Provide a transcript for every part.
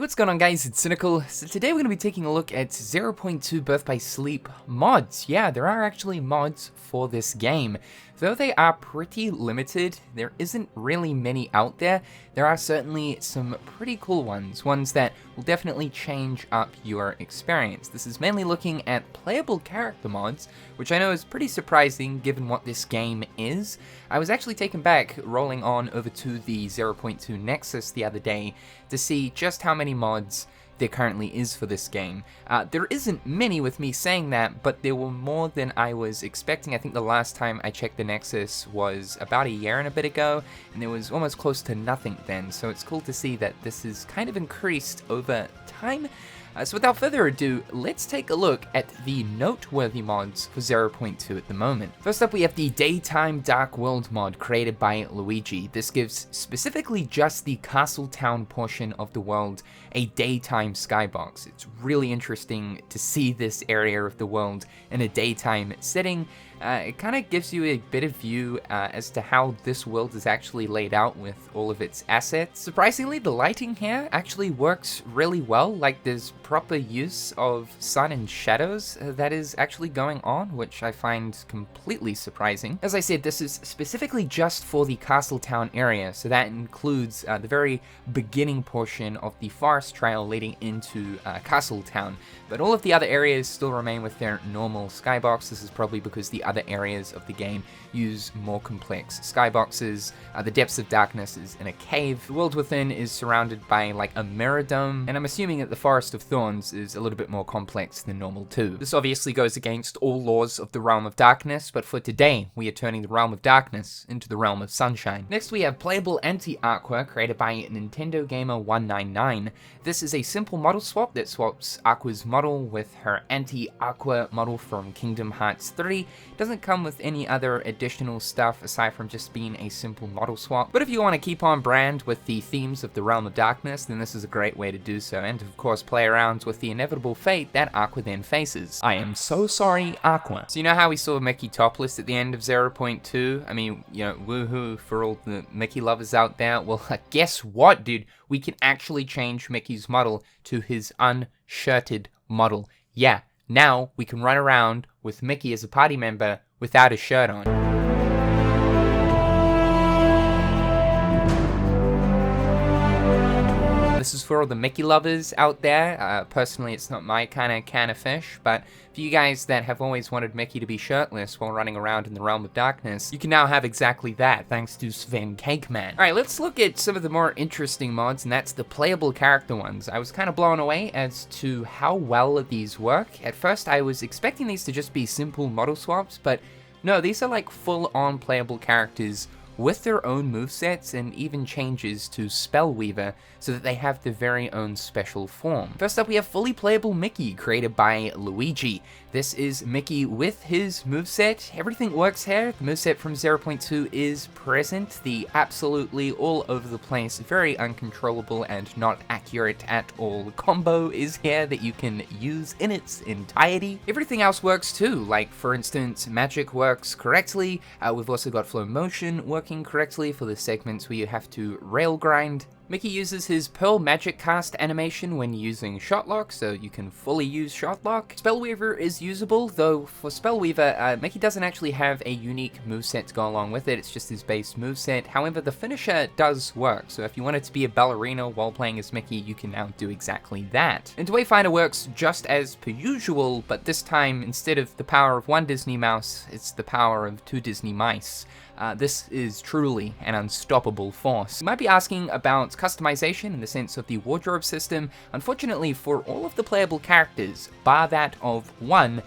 what's going on guys, it's Cynical. So today we're going to be taking a look at 0.2 Birth by Sleep mods. Yeah, there are actually mods for this game. Though they are pretty limited, there isn't really many out there. There are certainly some pretty cool ones that will definitely change up your experience. This is mainly looking at playable character mods, which I know is pretty surprising given what this game is. I was actually taken back rolling on over to the 0.2 Nexus the other day to see just how many mods there currently is for this game. There isn't many with me saying that, but there were more than I was expecting. I think the last time I checked the Nexus was about a year and a bit ago, and there was almost close to nothing then, so it's cool to see that this is kind of increased over time. So without further ado, let's take a look at the noteworthy mods for 0.2 at the moment. First up, we have the Daytime Dark World mod created by Luigi. This gives specifically just the Castle Town portion of the world a daytime skybox. It's really interesting to see this area of the world in a daytime setting. It kind of gives you a bit of view as to how this world is actually laid out with all of its assets. Surprisingly, the lighting here actually works really well. Like, there's proper use of sun and shadows that is actually going on, which I find completely surprising. As I said, this is specifically just for the Castle Town area, so that includes the very beginning portion of the forest trail leading into Castle Town. But all of the other areas still remain with their normal skybox. This is probably because the other areas of the game use more complex skyboxes. The Depths of Darkness is in a cave. The world within is surrounded by like a mirror dome, and I'm assuming that the Forest of Thorns is a little bit more complex than normal too. This obviously goes against all laws of the Realm of Darkness, but for today we are turning the Realm of Darkness into the Realm of Sunshine. Next we have Playable ANTI-AQUA, created by Nintendo Gamer 199. This is a simple model swap that swaps Aqua's model with her ANTI-AQUA model from Kingdom Hearts 3. Doesn't come with any other additional stuff aside from just being a simple model swap, but if you want to keep on brand with the themes of the Realm of Darkness, then this is a great way to do so, and of course play around with the inevitable fate that Aqua then faces. I am so sorry, Aqua. So you know how we saw Mickey topless at the end of 0.2? I mean, you know, woohoo for all the Mickey lovers out there. Well, guess what, dude? We can actually change Mickey's model to his unshirted model. Yeah, now we can run around with Mickey as a party member without a shirt on. This is for all the Mickey lovers out there. Personally, it's not my kind of can of fish, but for you guys that have always wanted Mickey to be shirtless while running around in the Realm of Darkness, you can now have exactly that, thanks to SVENCAKEMANN. Alright, let's look at some of the more interesting mods, and that's the playable character ones. I was kind of blown away as to how well these work. At first, I was expecting these to just be simple model swaps, but no, these are like full-on playable characters with their own movesets and even changes to Spellweaver so that they have their very own special form. First up, we have fully playable Mickey, created by Luigi. This is Mickey with his moveset. Everything works here. The moveset from 0.2 is present. The absolutely all over the place, very uncontrollable and not accurate at all combo is here that you can use in its entirety. Everything else works too, like for instance, magic works correctly. We've also got flow motion working correctly for the segments where you have to rail grind. Mickey uses his Pearl Magic Cast animation when using Shotlock, so you can fully use Shotlock. Spellweaver is usable, though for Spellweaver, Mickey doesn't actually have a unique moveset to go along with it, it's just his base moveset. However, the finisher does work, so if you wanted to be a ballerina while playing as Mickey, you can now do exactly that. And Wayfinder works just as per usual, but this time, instead of the power of one Disney mouse, it's the power of two Disney mice. This is truly an unstoppable force. You might be asking about customization in the sense of the wardrobe system. Unfortunately, for all of the playable characters, bar that of one,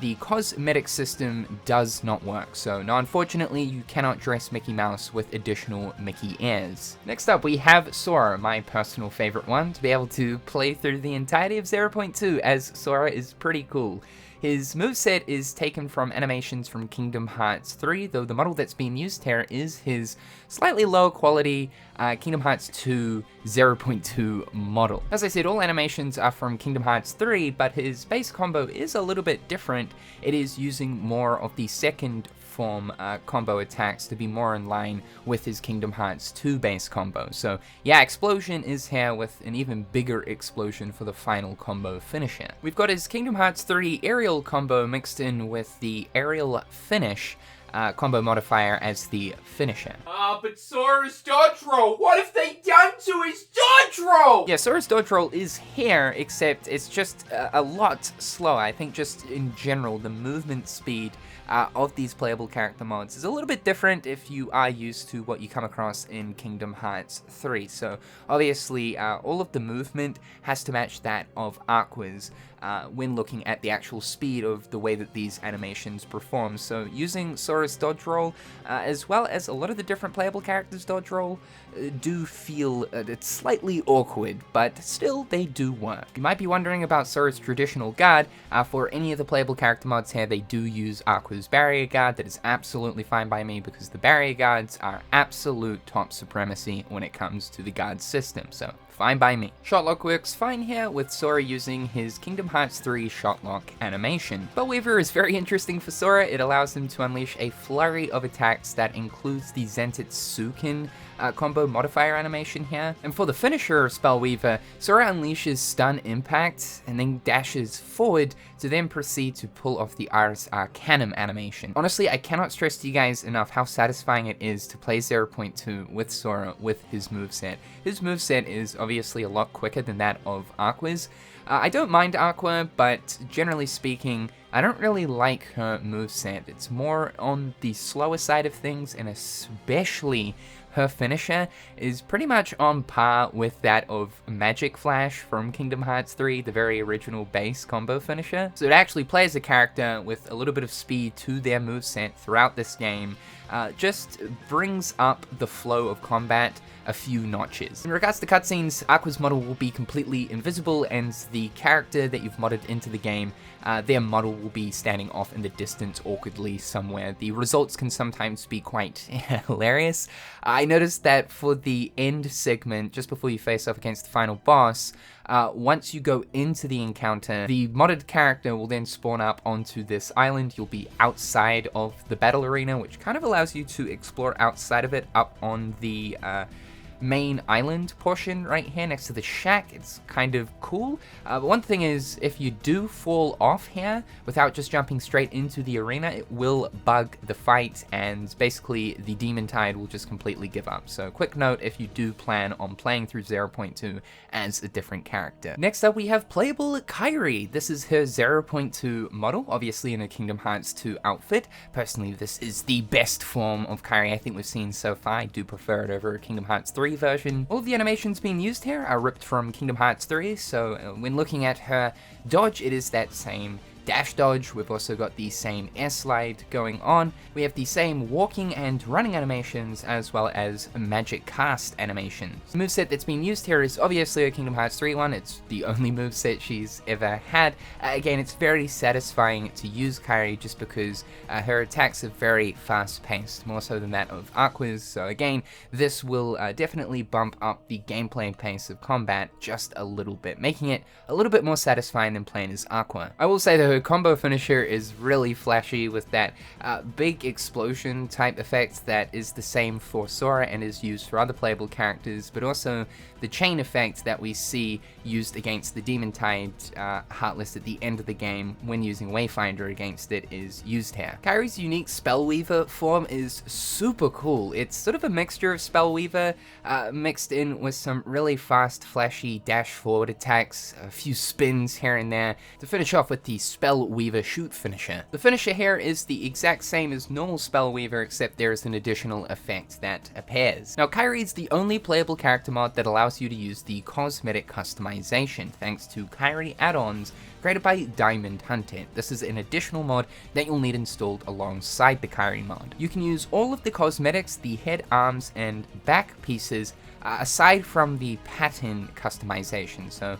the cosmetic system does not work. So, no, unfortunately, you cannot dress Mickey Mouse with additional Mickey ears. Next up, we have SORA, my personal favorite one, to be able to play through the entirety of 0.2, as SORA is pretty cool. His moveset is taken from animations from Kingdom Hearts 3, though the model that's being used here is his slightly lower quality Kingdom Hearts 2 0.2 model. As I said, all animations are from Kingdom Hearts 3, but his base combo is a little bit different. It is using more of the second form combo attacks to be more in line with his Kingdom Hearts 2 base combo. So yeah, Explosion is here with an even bigger explosion for the final combo finisher. We've got his Kingdom Hearts 3 aerial combo mixed in with the aerial finish combo modifier as the finisher. But Sora's dodge roll, what have they done to his dodge roll? Yeah, Sora's dodge roll is here, except it's just a lot slower. I think just in general, the movement speed of these playable character mods is a little bit different if you are used to what you come across in Kingdom Hearts 3. So obviously, all of the movement has to match that of Aqua's when looking at the actual speed of the way that these animations perform. So using Sora's dodge roll, as well as a lot of the different playable characters' dodge roll, do feel it's slightly awkward, but still they do work. You might be wondering about Sora's traditional guard. For any of the playable character mods here, they do use Aqua's barrier guard. That is absolutely fine by me because the barrier guards are absolute top supremacy when it comes to the guard system, so fine by me. Shotlock works fine here with Sora using his Kingdom Hearts 3 Shotlock animation. Spellweaver is very interesting for Sora. It allows him to unleash a flurry of attacks that includes the Zenitsuken combo modifier animation here. And for the finisher of Spellweaver, Sora unleashes Stun Impact and then dashes forward to then proceed to pull off the Iris Arcanum animation. Honestly, I cannot stress to you guys enough how satisfying it is to play 0.2 with Sora with his moveset. His moveset is obviously a lot quicker than that of Aqua's. I don't mind Aqua, but generally speaking, I don't really like her moveset. It's more on the slower side of things, and especially her finisher is pretty much on par with that of Magic Flash from Kingdom Hearts 3, the very original base combo finisher. So it actually plays a character with a little bit of speed to their moveset throughout this game, just brings up the flow of combat a few notches. In regards to cutscenes, Aqua's model will be completely invisible, and the character that you've modded into the game, their model will be standing off in the distance awkwardly somewhere. The results can sometimes be quite hilarious. I noticed that for the end segment, just before you face off against the final boss, once you go into the encounter, the modded character will then spawn up onto this island. You'll be outside of the battle arena, which kind of allows you to explore outside of it up on the main island portion right here next to the shack. It's kind of cool. But one thing is, if you do fall off here without just jumping straight into the arena, it will bug the fight, and basically the Demon Tide will just completely give up. So quick note if you do plan on playing through 0.2 as a different character. Next up we have Playable KAIRI. This is her 0.2 model, obviously in a Kingdom Hearts 2 outfit. Personally, this is the best form of KAIRI I think we've seen so far. I do prefer it over Kingdom Hearts 3 version. All of the animations being used here are ripped from Kingdom Hearts 3, so when looking at her dodge, it is that same dash dodge. We've also got the same air slide going on. We have the same walking and running animations, as well as magic cast animations. The moveset that's being used here is obviously a Kingdom Hearts 3 one. It's the only moveset she's ever had. Again, it's very satisfying to use KAIRI just because her attacks are very fast paced, more so than that of Aqua's. So again, this will definitely bump up the gameplay pace of combat just a little bit, making it a little bit more satisfying than playing as Aqua. I will say though, her combo finisher is really flashy with that big explosion type effect that is the same for Sora and is used for other playable characters, but also the chain effect that we see used against the Demon Tide Heartless at the end of the game when using Wayfinder against it is used here. KAIRI's unique Spellweaver form is super cool. It's sort of a mixture of Spellweaver mixed in with some really fast, flashy dash forward attacks, a few spins here and there, to finish off with the Spellweaver shoot finisher. The finisher here is the exact same as normal Spellweaver, except there is an additional effect that appears. Now, KAIRI is the only playable character mod that allows you to use the cosmetic customization, thanks to KAIRI add-ons created by DIAMONDHUNTET. This is an additional mod that you'll need installed alongside the KAIRI mod. You can use all of the cosmetics, the head, arms, and back pieces aside from the pattern customization. So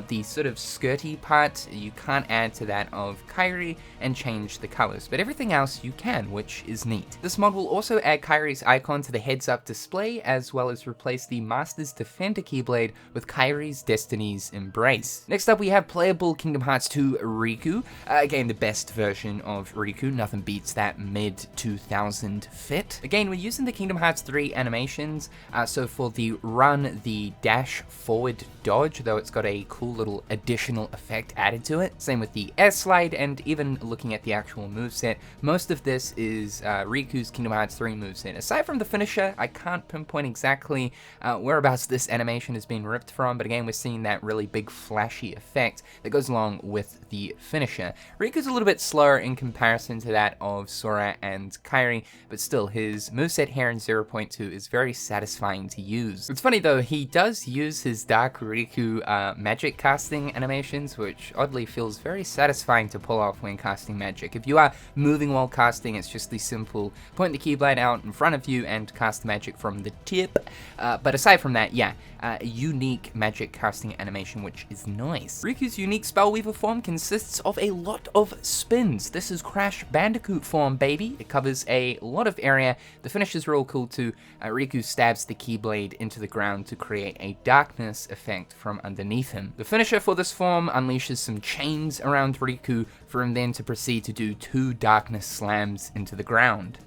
the sort of skirty part, you can't add to that of KAIRI and change the colors, but everything else you can, which is neat. This mod will also add KAIRI's icon to the heads-up display, as well as replace the Master's Defender Keyblade with KAIRI's Destiny's Embrace. Next up, we have Playable Kingdom Hearts 2 RIKU. Again, the best version of RIKU, nothing beats that mid-2000 fit. Again, we're using the Kingdom Hearts 3 animations, so for the run, the dash forward dodge, though it's got a cool little additional effect added to it. Same with the S slide, and even looking at the actual moveset, most of this is Riku's Kingdom Hearts 3 moveset. Aside from the finisher, I can't pinpoint exactly whereabouts this animation has been ripped from, but again, we're seeing that really big flashy effect that goes along with the finisher. Riku's a little bit slower in comparison to that of SORA and KAIRI, but still, his moveset here in 0.2 is very satisfying to use. It's funny though, he does use his Dark Riku magic casting animations, which oddly feels very satisfying to pull off when casting magic. If you are moving while casting, it's just the simple point the Keyblade out in front of you and cast magic from the tip. But aside from that, yeah, unique magic casting animation, which is nice. Riku's unique Spellweaver form consists of a lot of spins. This is Crash Bandicoot form, baby. It covers a lot of area. The finish is real cool too. Riku stabs the Keyblade into the ground to create a darkness effect from underneath him. The finisher for this form unleashes some chains around Riku for him then to proceed to do 2 darkness slams into the ground.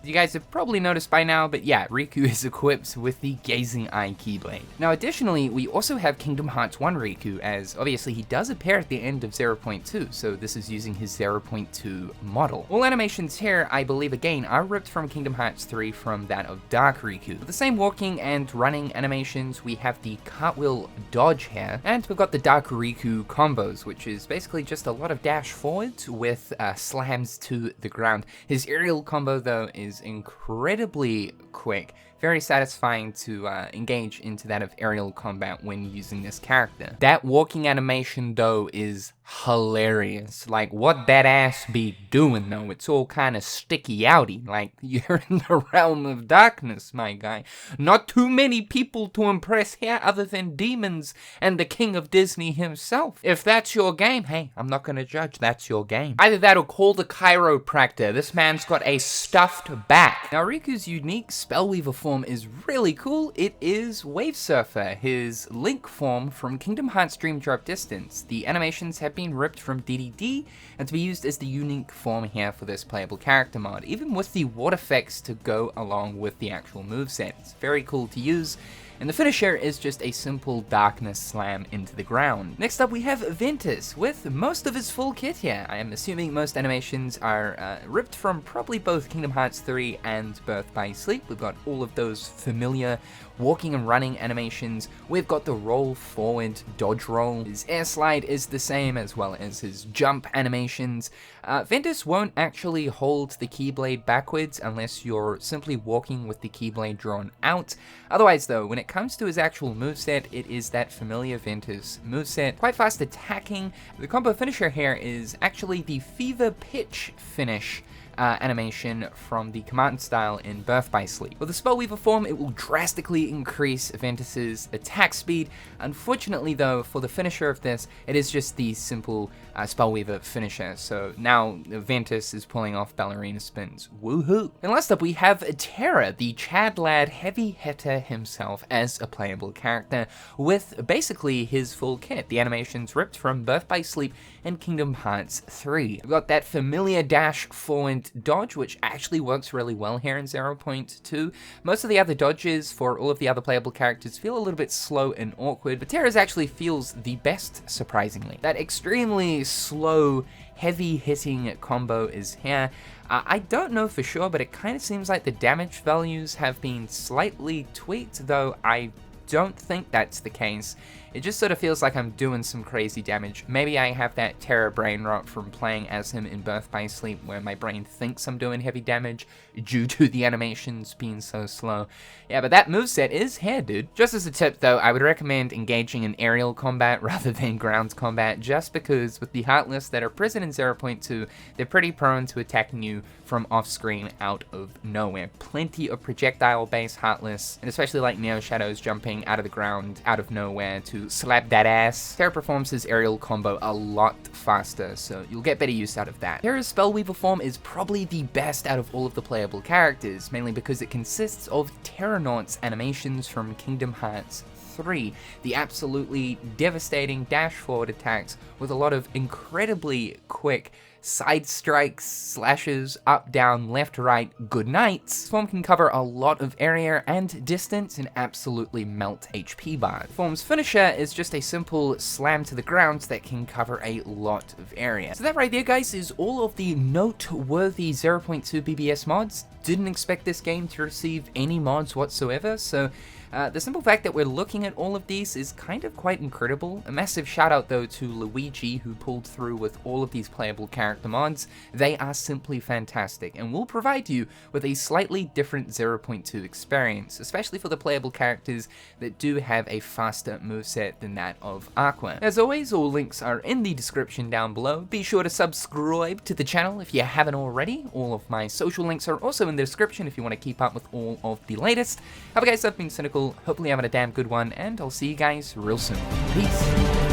You guys have probably noticed by now, but yeah, Riku is equipped with the Gazing Eye Keyblade. Now additionally, we also have Kingdom Hearts 1 Riku, as obviously he does appear at the end of 0.2, so this is using his 0.2 model. All animations here, I believe again, are ripped from Kingdom Hearts 3 from that of Dark Riku. With the same walking and running animations, we have the cartwheel dodge here, and we've got the Dark Riku combos, which is basically just a lot of dash forwards with slams to the ground. His aerial combo though is incredibly quick, very satisfying to engage into that of aerial combat when using this character. That walking animation though is hilarious. Like, what that ass be doing though? It's all kind of sticky outy, like you're in the realm of darkness, my guy. Not too many people to impress here other than demons and the king of Disney himself. If that's your game, hey, I'm not gonna judge, that's your game. Either that or call the chiropractor. This man's got a stuffed back. Now Riku's unique Spellweaver form is really cool. It is Wave Surfer, his Link form from Kingdom Hearts Dream Drop Distance. The animations have been ripped from DDD and to be used as the unique form here for this playable character mod, even with the water effects to go along with the actual moveset. It's very cool to use. And the finisher is just a simple darkness slam into the ground. Next up we have VENTUS with most of his full kit here. I am assuming most animations are ripped from probably both Kingdom Hearts 3 and Birth by Sleep. We've got all of those familiar walking and running animations. We've got the roll forward dodge roll. His air slide is the same, as well as his jump animations. VENTUS won't actually hold the Keyblade backwards unless you're simply walking with the Keyblade drawn out. Otherwise though, when it comes to his actual moveset, it is that familiar VENTUS moveset. Quite fast attacking. The combo finisher here is actually the Fever Pitch finish animation from the command style in Birth by Sleep. With the Spellweaver form, it will drastically increase Ventus's attack speed. Unfortunately though, for the finisher of this, it is just the simple Spellweaver finisher, so now Ventus is pulling off ballerina spins. Woohoo! And last up we have TERRA, the Chad Lad heavy hitter himself as a playable character, with basically his full kit. The animations ripped from Birth by Sleep and Kingdom Hearts 3. We've got that familiar dash forward dodge, which actually works really well here in 0.2. Most of the other dodges for all of the other playable characters feel a little bit slow and awkward, but TERRA's actually feels the best, surprisingly. That extremely slow, heavy hitting combo is here. I don't know for sure, but it kind of seems like the damage values have been slightly tweaked, though I don't think that's the case. it just sort of feels like I'm doing some crazy damage. Maybe I have that TERRA brain rot from playing as him in Birth by Sleep, where my brain thinks I'm doing heavy damage due to the animations being so slow. Yeah, but that moveset is hair, dude. Just as a tip though, I would recommend engaging in aerial combat rather than ground combat, just because with the Heartless that are present in 0.2, they're pretty prone to attacking you from off-screen out of nowhere. Plenty of projectile-based Heartless, and especially like Neo Shadows jumping out of the ground, out of nowhere to slap that ass. TERRA performs his aerial combo a lot faster, so you'll get better use out of that. TERRA's Spellweaver form is probably the best out of all of the playable characters, mainly because it consists of Terranauts animations from Kingdom Hearts 3, the absolutely devastating dash forward attacks with a lot of incredibly quick side strikes, slashes, up, down, left, right, good nights. This form can cover a lot of area and distance and absolutely melt HP bars. Form's finisher is just a simple slam to the ground that can cover a lot of area. So that right there, guys, is all of the noteworthy 0.2 BBS mods. Didn't expect this game to receive any mods whatsoever, so the simple fact that we're looking at all of these is kind of quite incredible. A massive shout out though to Luigi, who pulled through with all of these playable character mods. They are simply fantastic and will provide you with a slightly different 0.2 experience, especially for the playable characters that do have a faster moveset than that of Aqua. As always, all links are in the description down below. Be sure to subscribe to the channel if you haven't already. All of my social links are also in the description if you want to keep up with all of the latest. Have a guys, I've been Cynical. Hopefully having a damn good one, and I'll see you guys real soon. Peace.